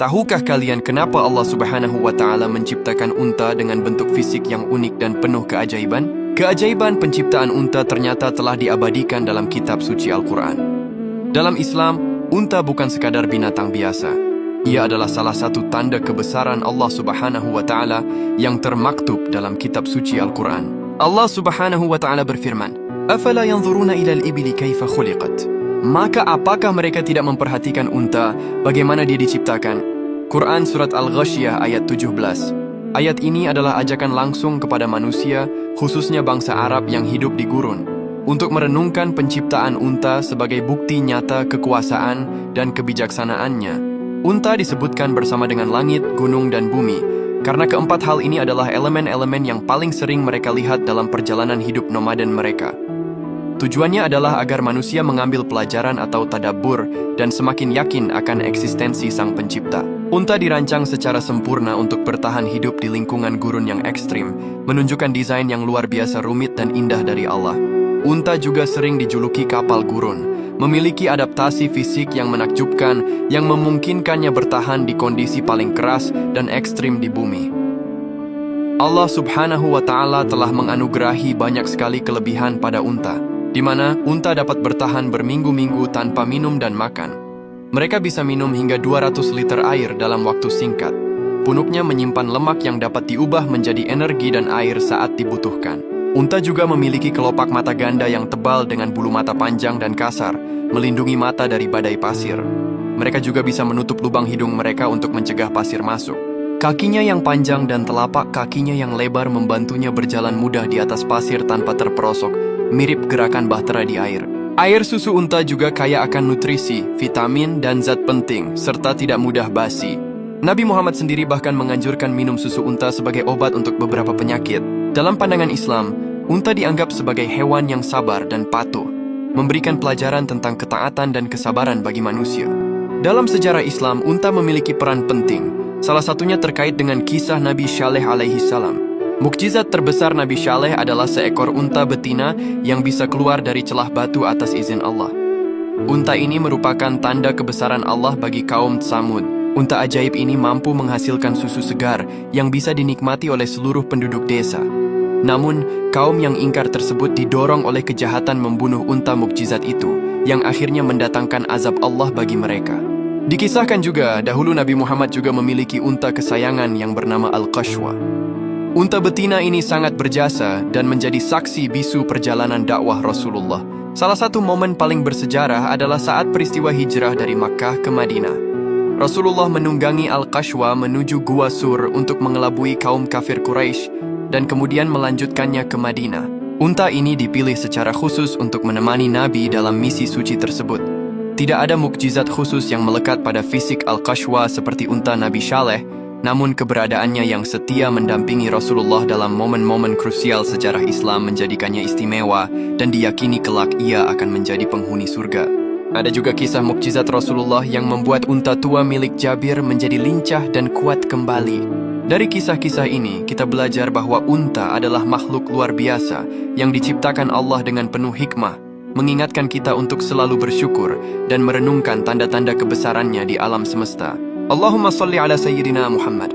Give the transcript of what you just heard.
Tahukah kalian kenapa Allah Subhanahu wa Ta'ala menciptakan unta dengan bentuk fisik yang unik dan penuh keajaiban? Keajaiban penciptaan unta ternyata telah diabadikan dalam kitab suci Al-Quran. Dalam Islam, unta bukan sekadar binatang biasa. Ia adalah salah satu tanda kebesaran Allah Subhanahu wa Ta'ala yang termaktub dalam kitab suci Al-Quran. Allah Subhanahu wa Ta'ala berfirman, "Afala yanzuruna ilal ibili kaifa khuliqat?" Maka apakah mereka tidak memperhatikan unta, bagaimana dia diciptakan? Quran Surat Al-Ghasyiyah ayat 17. Ayat ini adalah ajakan langsung kepada manusia, khususnya bangsa Arab yang hidup di gurun, untuk merenungkan penciptaan unta sebagai bukti nyata kekuasaan dan kebijaksanaannya. Unta disebutkan bersama dengan langit, gunung, dan bumi, karena keempat hal ini adalah elemen-elemen yang paling sering mereka lihat dalam perjalanan hidup nomaden mereka. Tujuannya adalah agar manusia mengambil pelajaran atau tadabbur dan semakin yakin akan eksistensi Sang Pencipta. Unta dirancang secara sempurna untuk bertahan hidup di lingkungan gurun yang ekstrim, menunjukkan desain yang luar biasa rumit dan indah dari Allah. Unta juga sering dijuluki kapal gurun, memiliki adaptasi fisik yang menakjubkan yang memungkinkannya bertahan di kondisi paling keras dan ekstrim di bumi. Allah Subhanahu wa Ta'ala telah menganugerahi banyak sekali kelebihan pada unta, di mana unta dapat bertahan berminggu-minggu tanpa minum dan makan. Mereka bisa minum hingga 200 liter air dalam waktu singkat. Punuknya menyimpan lemak yang dapat diubah menjadi energi dan air saat dibutuhkan. Unta juga memiliki kelopak mata ganda yang tebal dengan bulu mata panjang dan kasar, melindungi mata dari badai pasir. Mereka juga bisa menutup lubang hidung mereka untuk mencegah pasir masuk. Kakinya yang panjang dan telapak kakinya yang lebar membantunya berjalan mudah di atas pasir tanpa terperosok, mirip gerakan bahtera di air. Air susu unta juga kaya akan nutrisi, vitamin, dan zat penting, serta tidak mudah basi. Nabi Muhammad sendiri bahkan menganjurkan minum susu unta sebagai obat untuk beberapa penyakit. Dalam pandangan Islam, unta dianggap sebagai hewan yang sabar dan patuh, memberikan pelajaran tentang ketaatan dan kesabaran bagi manusia. Dalam sejarah Islam, unta memiliki peran penting, salah satunya terkait dengan kisah Nabi Syaleh alaihi salam. Mukjizat terbesar Nabi Syaleh adalah seekor unta betina yang bisa keluar dari celah batu atas izin Allah. Unta ini merupakan tanda kebesaran Allah bagi kaum Tsamud. Unta ajaib ini mampu menghasilkan susu segar yang bisa dinikmati oleh seluruh penduduk desa. Namun, kaum yang ingkar tersebut didorong oleh kejahatan membunuh unta mukjizat itu, yang akhirnya mendatangkan azab Allah bagi mereka. Dikisahkan juga, dahulu Nabi Muhammad juga memiliki unta kesayangan yang bernama Al-Qashwa. Unta betina ini sangat berjasa dan menjadi saksi bisu perjalanan dakwah Rasulullah. Salah satu momen paling bersejarah adalah saat peristiwa hijrah dari Makkah ke Madinah. Rasulullah menunggangi Al-Qashwa menuju Gua Sur untuk mengelabui kaum kafir Quraisy dan kemudian melanjutkannya ke Madinah. Unta ini dipilih secara khusus untuk menemani Nabi dalam misi suci tersebut. Tidak ada mukjizat khusus yang melekat pada fisik Al-Qashwa seperti unta Nabi Syaleh, namun keberadaannya yang setia mendampingi Rasulullah dalam momen-momen krusial sejarah Islam menjadikannya istimewa dan diyakini kelak ia akan menjadi penghuni surga. Ada juga kisah mukjizat Rasulullah yang membuat unta tua milik Jabir menjadi lincah dan kuat kembali. Dari kisah-kisah ini, kita belajar bahwa unta adalah makhluk luar biasa yang diciptakan Allah dengan penuh hikmah, mengingatkan kita untuk selalu bersyukur dan merenungkan tanda-tanda kebesarannya di alam semesta. Allahumma salli ala Sayyidina Muhammad.